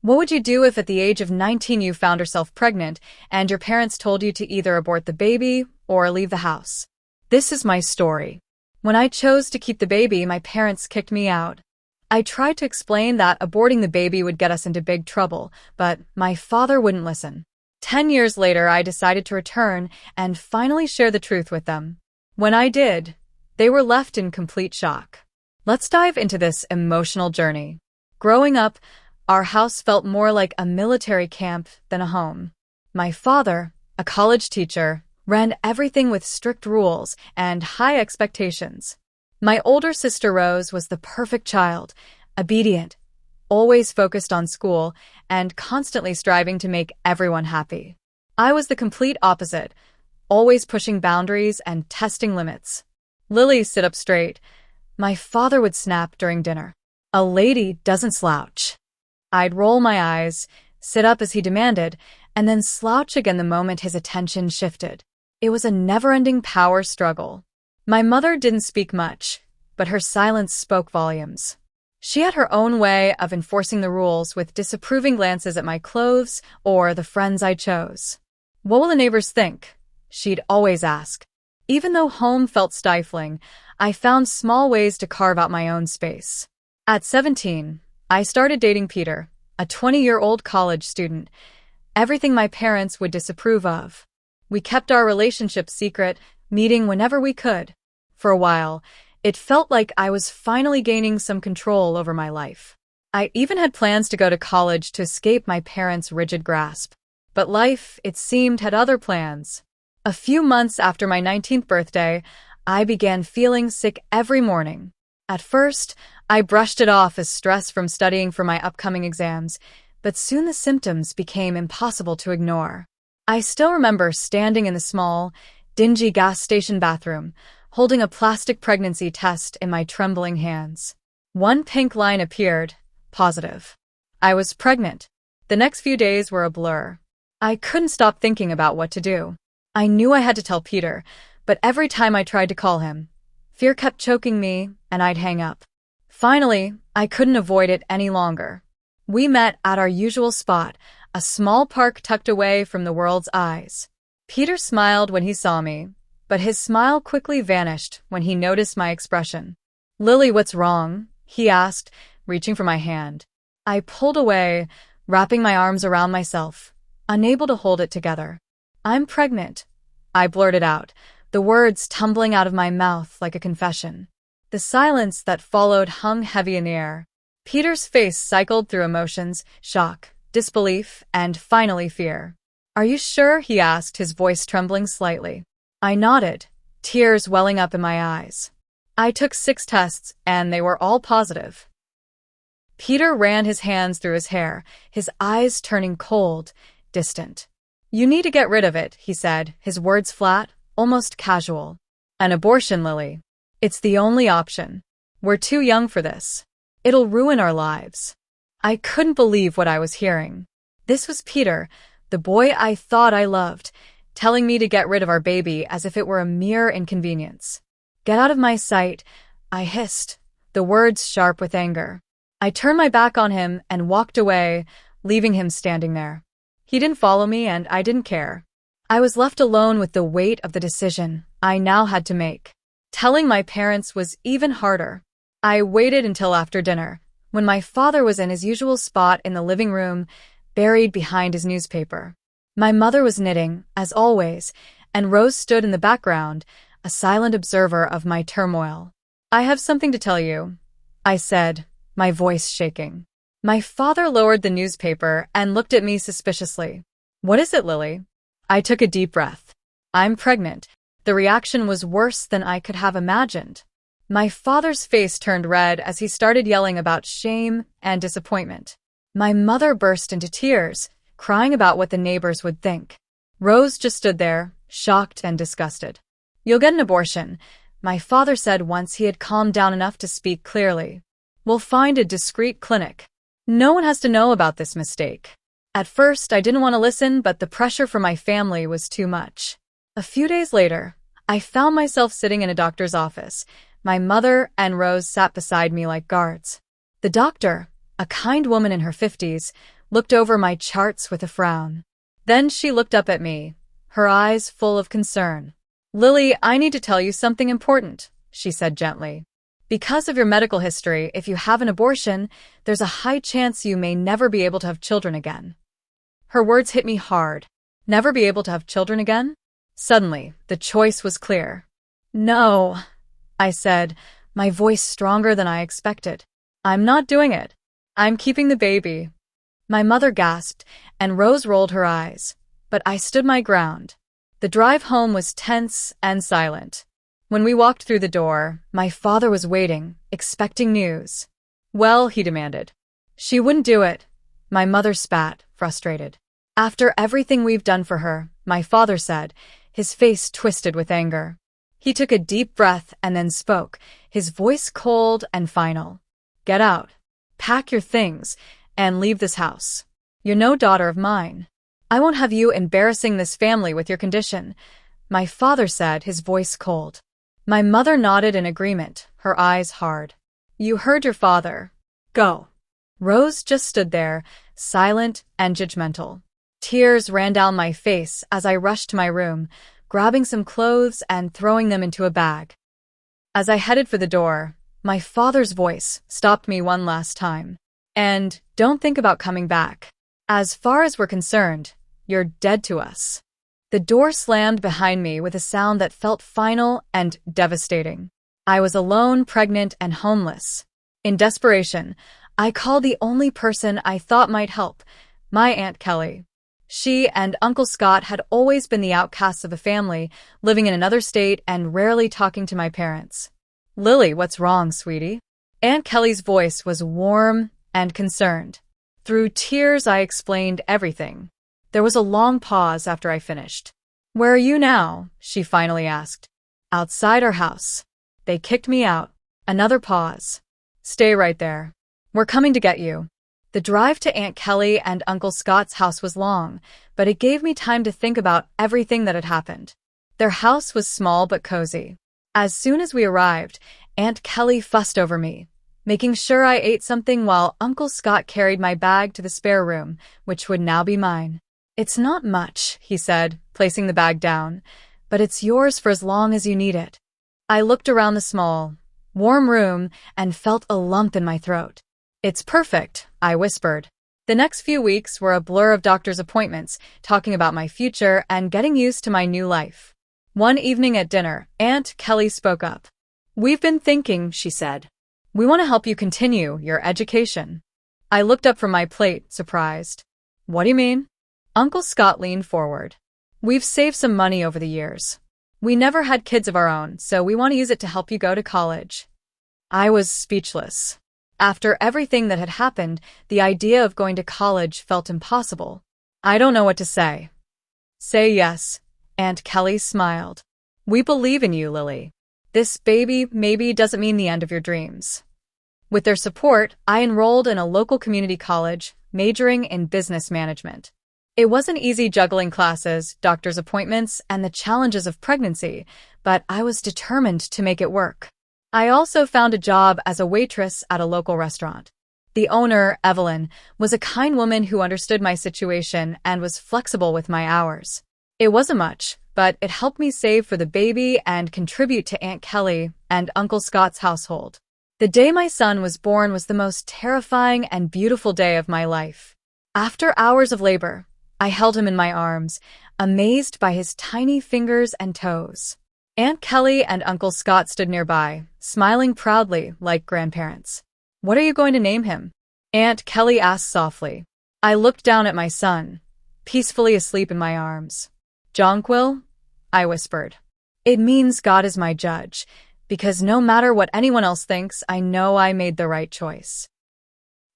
What would you do if at the age of 19 you found yourself pregnant and your parents told you to either abort the baby or leave the house? This is my story. When I chose to keep the baby, my parents kicked me out. I tried to explain that aborting the baby would get us into big trouble, but my father wouldn't listen. 10 years later, I decided to return and finally share the truth with them. When I did, they were left in complete shock. Let's dive into this emotional journey. Growing up, our house felt more like a military camp than a home. My father, a college teacher, ran everything with strict rules and high expectations. My older sister Rose was the perfect child, obedient, always focused on school, and constantly striving to make everyone happy. I was the complete opposite, always pushing boundaries and testing limits. Lily, sit up straight. My father would snap during dinner. A lady doesn't slouch. I'd roll my eyes, sit up as he demanded, and then slouch again the moment his attention shifted. It was a never-ending power struggle. My mother didn't speak much, but her silence spoke volumes. She had her own way of enforcing the rules with disapproving glances at my clothes or the friends I chose. "What will the neighbors think?" she'd always ask. Even though home felt stifling, I found small ways to carve out my own space. At 17, I started dating Peter, a 20-year-old college student, everything my parents would disapprove of. We kept our relationship secret, meeting whenever we could. For a while, it felt like I was finally gaining some control over my life. I even had plans to go to college to escape my parents' rigid grasp. But life, it seemed, had other plans. A few months after my 19th birthday, I began feeling sick every morning. At first, I brushed it off as stress from studying for my upcoming exams, but soon the symptoms became impossible to ignore. I still remember standing in the small, dingy gas station bathroom, holding a plastic pregnancy test in my trembling hands. One pink line appeared, positive. I was pregnant. The next few days were a blur. I couldn't stop thinking about what to do. I knew I had to tell Peter, but every time I tried to call him, fear kept choking me, and I'd hang up. Finally, I couldn't avoid it any longer. We met at our usual spot, a small park tucked away from the world's eyes. Peter smiled when he saw me, but his smile quickly vanished when he noticed my expression. "Lily, what's wrong?" he asked, reaching for my hand. I pulled away, wrapping my arms around myself, unable to hold it together. "I'm pregnant," I blurted out, the words tumbling out of my mouth like a confession. The silence that followed hung heavy in the air. Peter's face cycled through emotions, shock, disbelief, and finally fear. "Are you sure?" he asked, his voice trembling slightly. I nodded, tears welling up in my eyes. I took 6 tests, and they were all positive. Peter ran his hands through his hair, his eyes turning cold, distant. "You need to get rid of it," he said, his words flat, almost casual. "An abortion, Lily. It's the only option. We're too young for this. It'll ruin our lives." I couldn't believe what I was hearing. This was Peter, the boy I thought I loved, telling me to get rid of our baby as if it were a mere inconvenience. "Get out of my sight," I hissed, the words sharp with anger. I turned my back on him and walked away, leaving him standing there. He didn't follow me, and I didn't care. I was left alone with the weight of the decision I now had to make. Telling my parents was even harder. I waited until after dinner, when my father was in his usual spot in the living room, buried behind his newspaper. My mother was knitting, as always, and Rose stood in the background, a silent observer of my turmoil. "I have something to tell you," I said, my voice shaking. My father lowered the newspaper and looked at me suspiciously. "What is it, Lily?" I took a deep breath. "I'm pregnant." The reaction was worse than I could have imagined. My father's face turned red as he started yelling about shame and disappointment. My mother burst into tears, crying about what the neighbors would think. Rose just stood there, shocked and disgusted. "You'll get an abortion," my father said once he had calmed down enough to speak clearly. "We'll find a discreet clinic. No one has to know about this mistake." At first, I didn't want to listen, but the pressure from my family was too much. A few days later, I found myself sitting in a doctor's office. My mother and Rose sat beside me like guards. The doctor, a kind woman in her 50s, looked over my charts with a frown. Then she looked up at me, her eyes full of concern. "Lily, I need to tell you something important," she said gently. "Because of your medical history, if you have an abortion, there's a high chance you may never be able to have children again." Her words hit me hard. Never be able to have children again? Suddenly, the choice was clear. "No," I said, my voice stronger than I expected. "I'm not doing it. I'm keeping the baby." My mother gasped, and Rose rolled her eyes. But I stood my ground. The drive home was tense and silent. When we walked through the door, my father was waiting, expecting news. "Well," he demanded. "She wouldn't do it." My mother spat, frustrated. "After everything we've done for her," my father said, his face twisted with anger. He took a deep breath and then spoke, his voice cold and final. "Get out. Pack your things, and leave this house. You're no daughter of mine. I won't have you embarrassing this family with your condition," my father said, his voice cold. My mother nodded in agreement, her eyes hard. "You heard your father. Go." Rose just stood there, silent and judgmental. Tears ran down my face as I rushed to my room, grabbing some clothes and throwing them into a bag. As I headed for the door, my father's voice stopped me one last time. "And don't think about coming back. As far as we're concerned, you're dead to us." The door slammed behind me with a sound that felt final and devastating. I was alone, pregnant, and homeless. In desperation, I called the only person I thought might help, my Aunt Kelly. She and Uncle Scott had always been the outcasts of a family, living in another state and rarely talking to my parents. "Lily, what's wrong, sweetie?" Aunt Kelly's voice was warm and concerned. Through tears, I explained everything. There was a long pause after I finished. "Where are you now?" she finally asked. "Outside our house. They kicked me out." Another pause. "Stay right there. We're coming to get you." The drive to Aunt Kelly and Uncle Scott's house was long, but it gave me time to think about everything that had happened. Their house was small but cozy. As soon as we arrived, Aunt Kelly fussed over me, making sure I ate something while Uncle Scott carried my bag to the spare room, which would now be mine. "It's not much," he said, placing the bag down, "but it's yours for as long as you need it." I looked around the small, warm room and felt a lump in my throat. "It's perfect," I whispered. The next few weeks were a blur of doctor's appointments, talking about my future and getting used to my new life. One evening at dinner, Aunt Kelly spoke up. "We've been thinking," she said. "We want to help you continue your education." I looked up from my plate, surprised. "What do you mean?" Uncle Scott leaned forward. "We've saved some money over the years. We never had kids of our own, so we want to use it to help you go to college." I was speechless. After everything that had happened, the idea of going to college felt impossible. "I don't know what to say." "Say yes," Aunt Kelly smiled. "We believe in you, Lily. This baby maybe doesn't mean the end of your dreams." With their support, I enrolled in a local community college, majoring in business management. It wasn't easy juggling classes, doctor's appointments, and the challenges of pregnancy, but I was determined to make it work. I also found a job as a waitress at a local restaurant. The owner, Evelyn, was a kind woman who understood my situation and was flexible with my hours. It wasn't much, but it helped me save for the baby and contribute to Aunt Kelly and Uncle Scott's household. The day my son was born was the most terrifying and beautiful day of my life. After hours of labor, I held him in my arms, amazed by his tiny fingers and toes. Aunt Kelly and Uncle Scott stood nearby, smiling proudly like grandparents. "What are you going to name him?" Aunt Kelly asked softly. I looked down at my son, peacefully asleep in my arms. "Jonquil," I whispered. "It means God is my judge, because no matter what anyone else thinks, I know I made the right choice."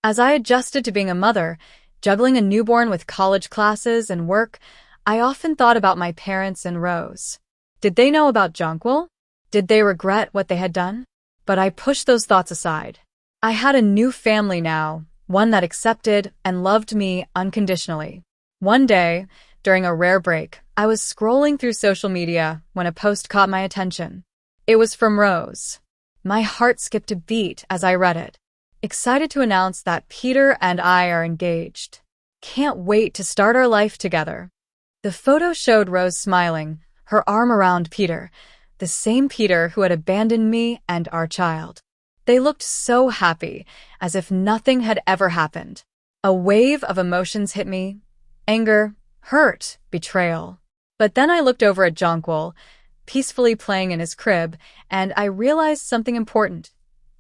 As I adjusted to being a mother, juggling a newborn with college classes and work, I often thought about my parents and Rose. Did they know about Jonquil? Did they regret what they had done? But I pushed those thoughts aside. I had a new family now, one that accepted and loved me unconditionally. One day, during a rare break, I was scrolling through social media when a post caught my attention. It was from Rose. My heart skipped a beat as I read it, excited to announce that Peter and I are engaged. Can't wait to start our life together." The photo showed Rose smiling, her arm around Peter, the same Peter who had abandoned me and our child. They looked so happy, as if nothing had ever happened. A wave of emotions hit me: anger, hurt, betrayal. But then I looked over at Jonquil, peacefully playing in his crib, and I realized something important.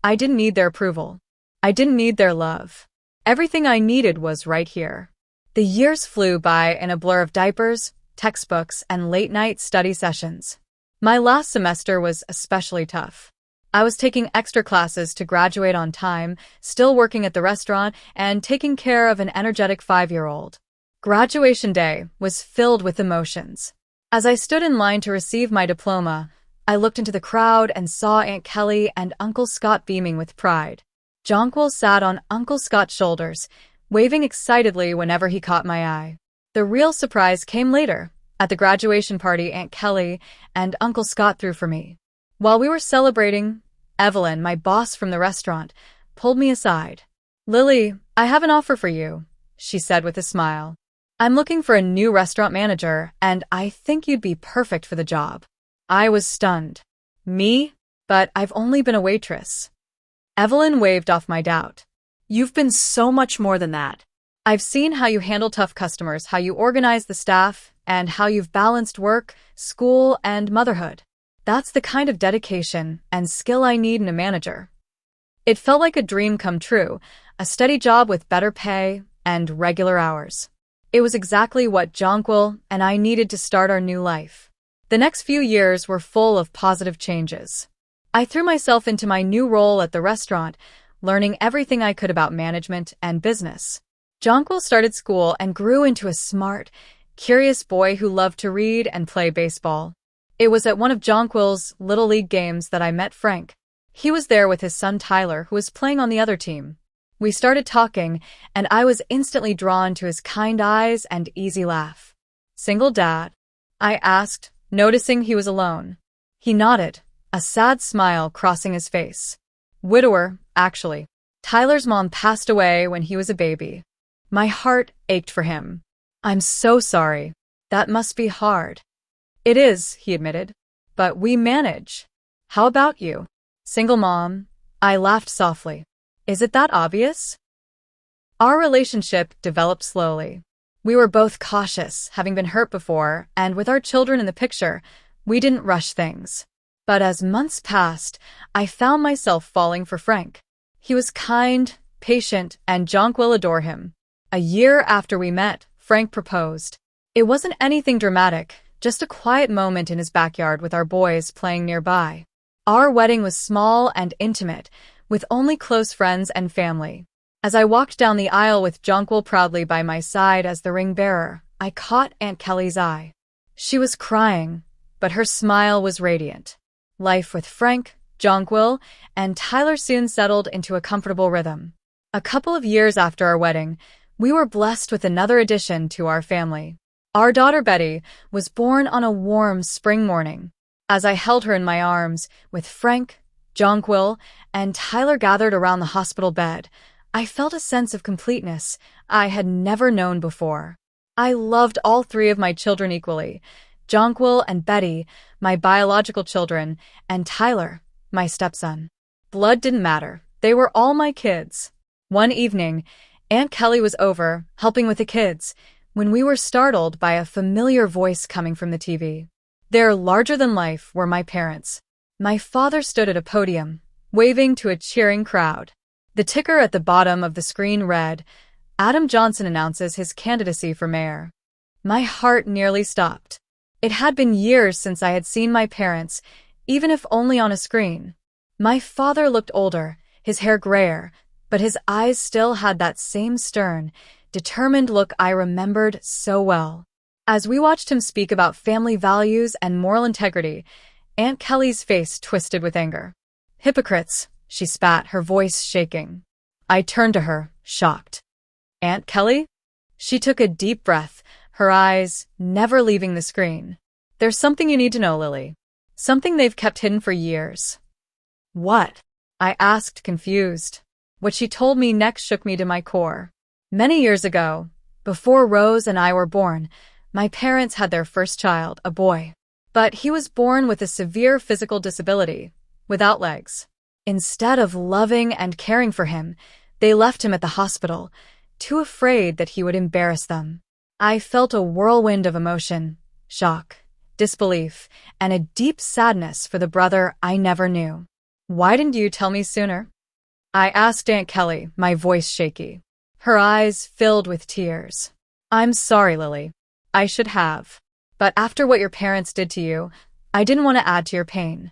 I didn't need their approval. I didn't need their love. Everything I needed was right here. The years flew by in a blur of diapers, textbooks, and late-night study sessions. My last semester was especially tough. I was taking extra classes to graduate on time, still working at the restaurant, and taking care of an energetic 5-year-old. Graduation day was filled with emotions. As I stood in line to receive my diploma, I looked into the crowd and saw Aunt Kelly and Uncle Scott beaming with pride. Jonquil sat on Uncle Scott's shoulders, waving excitedly whenever he caught my eye. The real surprise came later. At the graduation party Aunt Kelly and Uncle Scott threw for me. While we were celebrating, Evelyn, my boss from the restaurant, pulled me aside. "Lily, I have an offer for you," she said with a smile. "I'm looking for a new restaurant manager, and I think you'd be perfect for the job." I was stunned. "Me? But I've only been a waitress." Evelyn waved off my doubt. "You've been so much more than that. I've seen how you handle tough customers, how you organize the staff, and how you've balanced work, school, and motherhood. That's the kind of dedication and skill I need in a manager." It felt like a dream come true, a steady job with better pay and regular hours. It was exactly what Jonquil and I needed to start our new life. The next few years were full of positive changes. I threw myself into my new role at the restaurant, learning everything I could about management and business. Jonquil started school and grew into a smart, curious boy who loved to read and play baseball. It was at one of Jonquil's Little League games that I met Frank. He was there with his son Tyler, who was playing on the other team. We started talking, and I was instantly drawn to his kind eyes and easy laugh. "Single dad?" I asked, noticing he was alone. He nodded, a sad smile crossing his face. "Widower, actually. Tyler's mom passed away when he was a baby." My heart ached for him. "I'm so sorry. That must be hard." "It is," he admitted. "But we manage." "How about you?" "Single mom." I laughed softly. "Is it that obvious?" Our relationship developed slowly. We were both cautious, having been hurt before, and with our children in the picture, we didn't rush things. But as months passed, I found myself falling for Frank. He was kind, patient, and Jonquil adored him. A year after we met, Frank proposed. It wasn't anything dramatic, just a quiet moment in his backyard with our boys playing nearby. Our wedding was small and intimate, with only close friends and family. As I walked down the aisle with Jonquil proudly by my side as the ring bearer, I caught Aunt Kelly's eye. She was crying, but her smile was radiant. Life with Frank, Jonquil, and Tyler soon settled into a comfortable rhythm. A couple of years after our wedding, we were blessed with another addition to our family. Our daughter Betty was born on a warm spring morning. As I held her in my arms, with Frank, Jonquil, and Tyler gathered around the hospital bed, I felt a sense of completeness I had never known before. I loved all three of my children equally: Jonquil and Betty, my biological children, and Tyler, my stepson. Blood didn't matter. They were all my kids. One evening, Aunt Kelly was over, helping with the kids, when we were startled by a familiar voice coming from the TV. There, larger than life, were my parents. My father stood at a podium, waving to a cheering crowd. The ticker at the bottom of the screen read, "Adam Johnson announces his candidacy for mayor." My heart nearly stopped. It had been years since I had seen my parents, even if only on a screen. My father looked older, his hair grayer, but his eyes still had that same stern, determined look I remembered so well. As we watched him speak about family values and moral integrity, Aunt Kelly's face twisted with anger. "Hypocrites," she spat, her voice shaking. I turned to her, shocked. "Aunt Kelly?" She took a deep breath, her eyes never leaving the screen. "There's something you need to know, Lily. Something they've kept hidden for years." "What?" I asked, confused. What she told me next shook me to my core. Many years ago, Before Rose and I were born, my parents had their first child, a boy. But he was born with a severe physical disability, without legs. Instead of loving and caring for him, they left him at the hospital, too afraid that he would embarrass them. I felt a whirlwind of emotion, shock, disbelief, and a deep sadness for the brother I never knew. "Why didn't you tell me sooner?" I asked Aunt Kelly, my voice shaky. Her eyes filled with tears. "I'm sorry, Lily. I should have. But after what your parents did to you, I didn't want to add to your pain."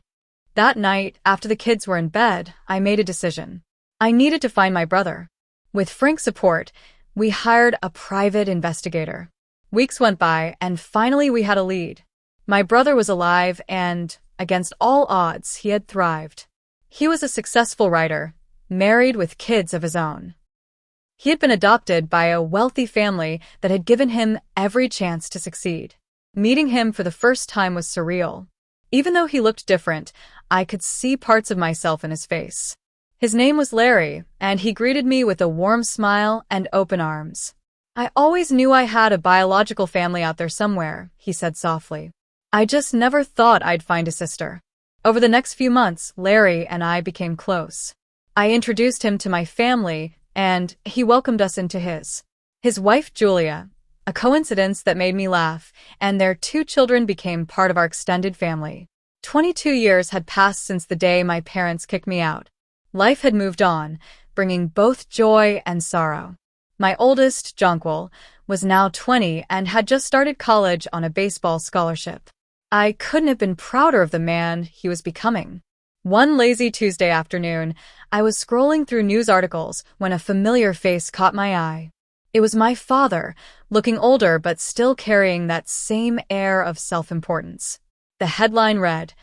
That night, after the kids were in bed, I made a decision. I needed to find my brother. With Frank's support, we hired a private investigator. Weeks went by, and finally we had a lead. My brother was alive and, against all odds, he had thrived. He was a successful writer, married with kids of his own. He had been adopted by a wealthy family that had given him every chance to succeed. Meeting him for the first time was surreal. Even though he looked different, I could see parts of myself in his face. His name was Larry, and he greeted me with a warm smile and open arms. "I always knew I had a biological family out there somewhere," he said softly. "I just never thought I'd find a sister." Over the next few months, Larry and I became close. I introduced him to my family, and he welcomed us into his. His wife, Julia, a coincidence that made me laugh, and their 2 children became part of our extended family. 22 years had passed since the day my parents kicked me out. Life had moved on, bringing both joy and sorrow. My oldest, Jonquil, was now 20 and had just started college on a baseball scholarship. I couldn't have been prouder of the man he was becoming. One lazy Tuesday afternoon, I was scrolling through news articles when a familiar face caught my eye. It was my father, looking older but still carrying that same air of self-importance. The headline read,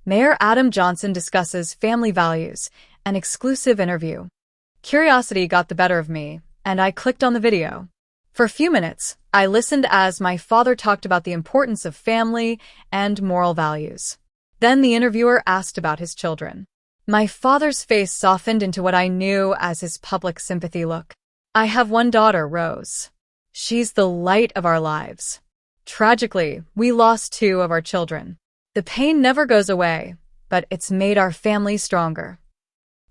"Mayor Adam Johnson discusses family values, an exclusive interview." Curiosity got the better of me, and I clicked on the video. For a few minutes, I listened as my father talked about the importance of family and moral values. Then the interviewer asked about his children. My father's face softened into what I knew as his public sympathy look. "I have one daughter, Rose. She's the light of our lives. Tragically, we lost 2 of our children. The pain never goes away, but it's made our family stronger."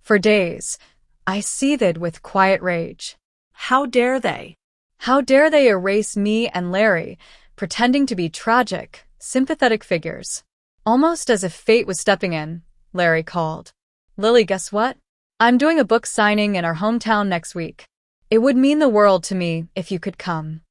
For days, I seethed with quiet rage. How dare they? How dare they erase me and Larry, pretending to be tragic, sympathetic figures? Almost as if fate was stepping in, Larry called. "Lily, guess what? I'm doing a book signing in our hometown next week. It would mean the world to me if you could come."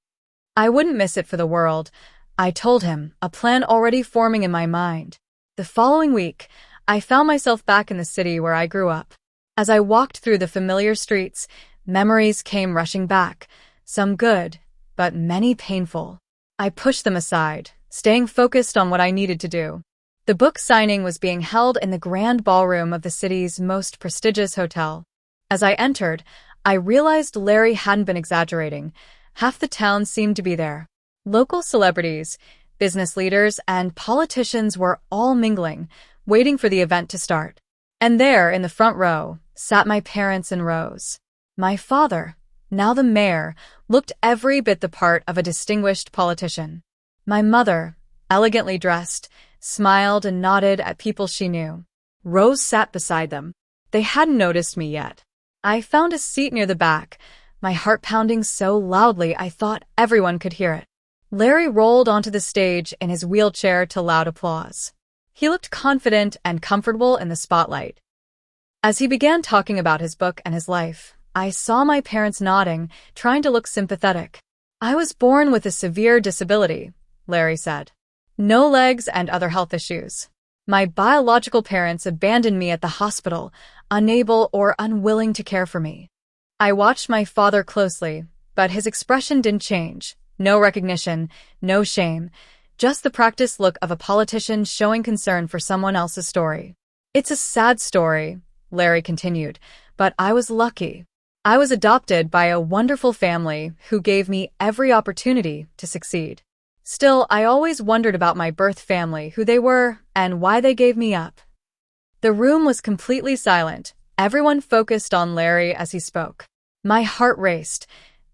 I wouldn't miss it for the world, I told him, a plan already forming in my mind. The following week, I found myself back in the city where I grew up. As I walked through the familiar streets, memories came rushing back, some good, but many painful. I pushed them aside, staying focused on what I needed to do. The book signing was being held in the grand ballroom of the city's most prestigious hotel. As I entered, I realized Larry hadn't been exaggerating. Half the town seemed to be there. Local celebrities, business leaders, and politicians were all mingling, waiting for the event to start. And there, in the front row, sat my parents and Rose. My father, now the mayor, looked every bit the part of a distinguished politician. My mother, elegantly dressed, smiled and nodded at people she knew. Rose sat beside them. They hadn't noticed me yet. I found a seat near the back, my heart pounding so loudly I thought everyone could hear it. Larry rolled onto the stage in his wheelchair to loud applause. He looked confident and comfortable in the spotlight. As he began talking about his book and his life, I saw my parents nodding, trying to look sympathetic. "I was born with a severe disability," Larry said. "No legs and other health issues. My biological parents abandoned me at the hospital, unable or unwilling to care for me." I watched my father closely, but his expression didn't change. No recognition, no shame, just the practiced look of a politician showing concern for someone else's story. "It's a sad story," Larry continued, "but I was lucky. I was adopted by a wonderful family who gave me every opportunity to succeed. Still, I always wondered about my birth family, who they were, and why they gave me up." The room was completely silent, everyone focused on Larry as he spoke. My heart raced.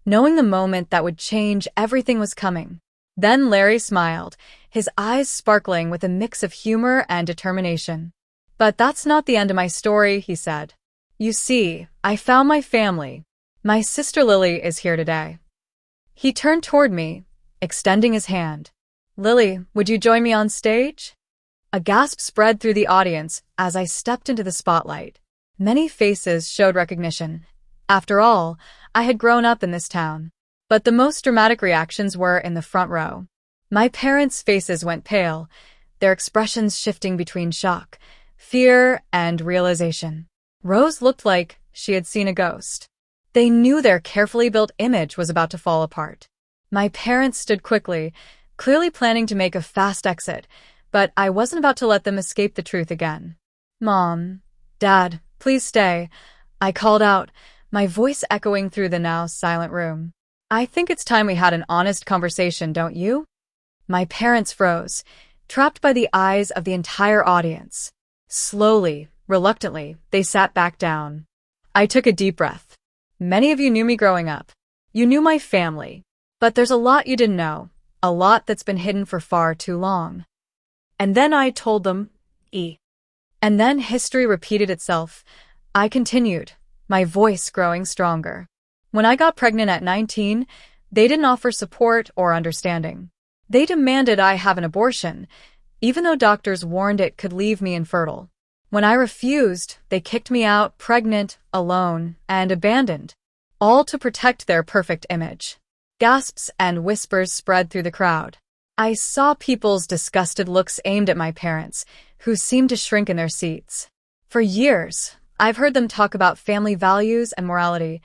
knowing the moment that would change everything was coming. Then Larry smiled, his eyes sparkling with a mix of humor and determination. "But that's not the end of my story," he said. "You see, I found my family. My sister Lily is here today." He turned toward me, extending his hand. "Lily, would you join me on stage?" A gasp spread through the audience as I stepped into the spotlight. Many faces showed recognition. After all, I had grown up in this town. But the most dramatic reactions were in the front row. My parents' faces went pale, their expressions shifting between shock, fear, and realization. Rose looked like she had seen a ghost. They knew their carefully built image was about to fall apart. My parents stood quickly, clearly planning to make a fast exit, but I wasn't about to let them escape the truth again. "Mom, Dad, please stay," I called out, my voice echoing through the now silent room. "I think it's time we had an honest conversation, don't you?" My parents froze, trapped by the eyes of the entire audience. Slowly, reluctantly, they sat back down. I took a deep breath. "Many of you knew me growing up. You knew my family. But there's a lot you didn't know, a lot that's been hidden for far too long." And then I told them, And then history repeated itself. I continued, my voice growing stronger. When I got pregnant at 19, they didn't offer support or understanding. They demanded I have an abortion, even though doctors warned it could leave me infertile. When I refused, they kicked me out, pregnant, alone, and abandoned, all to protect their perfect image. Gasps and whispers spread through the crowd. I saw people's disgusted looks aimed at my parents, who seemed to shrink in their seats. For years, I've heard them talk about family values and morality,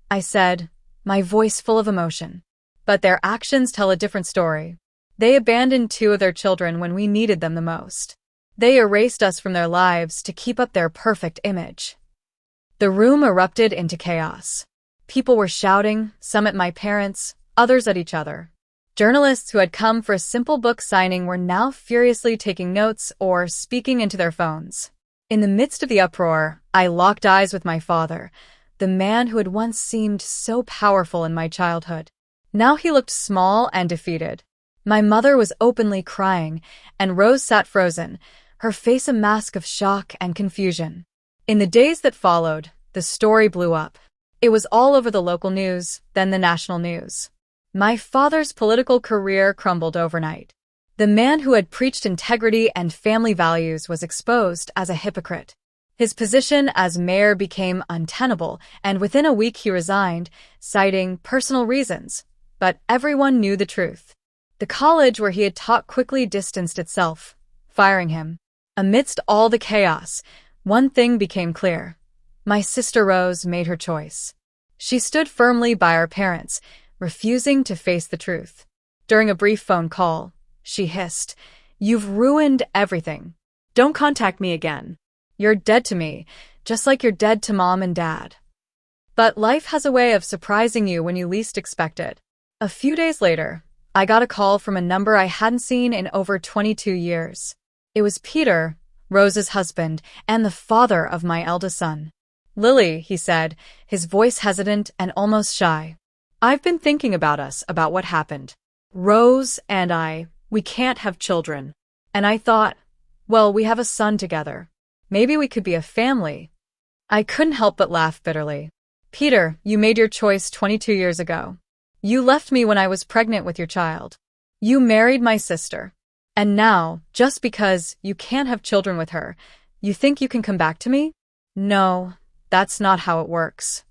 I said, my voice full of emotion. But their actions tell a different story. They abandoned 2 of their children when we needed them the most. They erased us from their lives to keep up their perfect image. The room erupted into chaos. People were shouting, some at my parents, others at each other. Journalists who had come for a simple book signing were now furiously taking notes or speaking into their phones. In the midst of the uproar, I locked eyes with my father, the man who had once seemed so powerful in my childhood. Now he looked small and defeated. My mother was openly crying, and Rose sat frozen, her face a mask of shock and confusion. In the days that followed, the story blew up. It was all over the local news, then the national news. My father's political career crumbled overnight. The man who had preached integrity and family values was exposed as a hypocrite. His position as mayor became untenable, and within a week he resigned, citing personal reasons. But everyone knew the truth. The college where he had taught quickly distanced itself, firing him. Amidst all the chaos, one thing became clear. My sister Rose made her choice. She stood firmly by our parents, refusing to face the truth. During a brief phone call, she hissed, "You've ruined everything. Don't contact me again. You're dead to me, just like you're dead to Mom and Dad." But life has a way of surprising you when you least expect it. A few days later, I got a call from a number I hadn't seen in over 22 years. It was Peter, Rose's husband, and the father of my eldest son. "Lily," he said, his voice hesitant and almost shy. "I've been thinking about us, about what happened. Rose and I, we can't have children. And I thought, well, we have a son together. Maybe we could be a family." I couldn't help but laugh bitterly. "Peter, you made your choice 22 years ago. You left me when I was pregnant with your child. You married my sister. And now, just because you can't have children with her, you think you can come back to me? No, that's not how it works."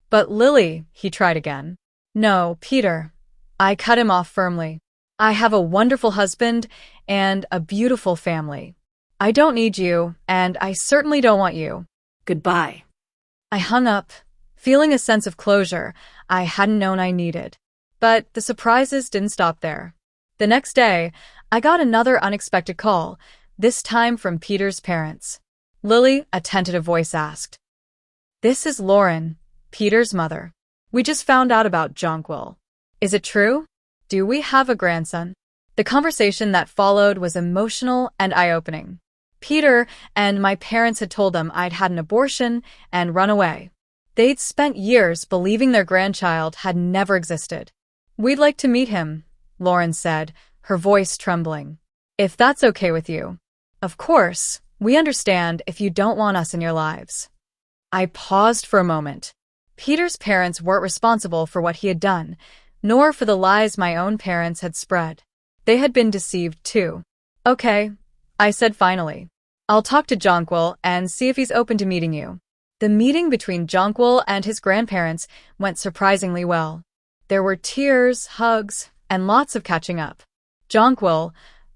"But Lily," he tried again. "No, Peter." I cut him off firmly. "I have a wonderful husband and a beautiful family. I don't need you, and I certainly don't want you. Goodbye." I hung up, feeling a sense of closure I hadn't known I needed. But the surprises didn't stop there. The next day, I got another unexpected call, this time from Peter's parents. "Lily," a tentative voice asked. "This is Lauren, Peter's mother. We just found out about Jonquil. Is it true? Do we have a grandson?" The conversation that followed was emotional and eye-opening. Peter and my parents had told them I'd had an abortion and run away. They'd spent years believing their grandchild had never existed. "We'd like to meet him," Lauren said, her voice trembling. "If that's okay with you. Of course, we understand if you don't want us in your lives." I paused for a moment. Peter's parents weren't responsible for what he had done, nor for the lies my own parents had spread. They had been deceived too. "Okay," I said finally. "I'll talk to Jonquil and see if he's open to meeting you." The meeting between Jonquil and his grandparents went surprisingly well. There were tears, hugs, and lots of catching up. Jonquil,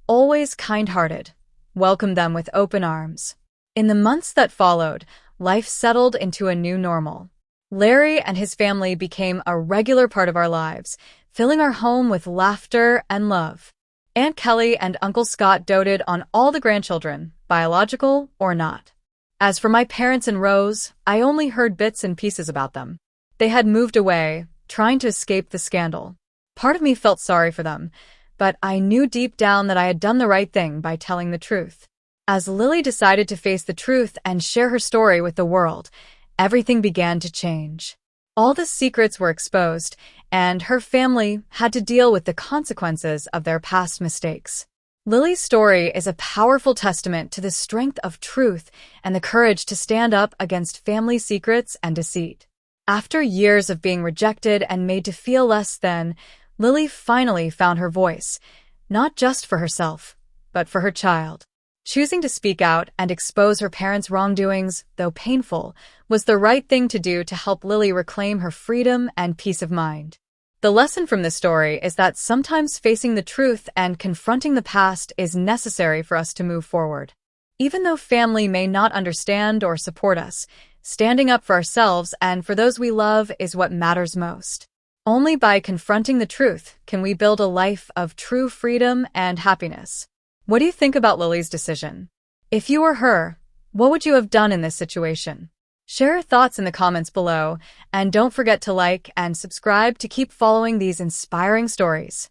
always kind-hearted, welcomed them with open arms. In the months that followed, life settled into a new normal. Larry and his family became a regular part of our lives, filling our home with laughter and love. Aunt Kelly and Uncle Scott doted on all the grandchildren, biological or not. As for my parents and Rose, I only heard bits and pieces about them. They had moved away, trying to escape the scandal. Part of me felt sorry for them, but I knew deep down that I had done the right thing by telling the truth. As Lily decided to face the truth and share her story with the world, everything began to change. All the secrets were exposed, and her family had to deal with the consequences of their past mistakes. Lily's story is a powerful testament to the strength of truth and the courage to stand up against family secrets and deceit. After years of being rejected and made to feel less than, Lily finally found her voice, not just for herself, but for her child. Choosing to speak out and expose her parents' wrongdoings, though painful, was the right thing to do to help Lily reclaim her freedom and peace of mind. The lesson from this story is that sometimes facing the truth and confronting the past is necessary for us to move forward. Even though family may not understand or support us, standing up for ourselves and for those we love is what matters most. Only by confronting the truth can we build a life of true freedom and happiness. What do you think about Lily's decision? If you were her, what would you have done in this situation? Share your thoughts in the comments below, and don't forget to like and subscribe to keep following these inspiring stories.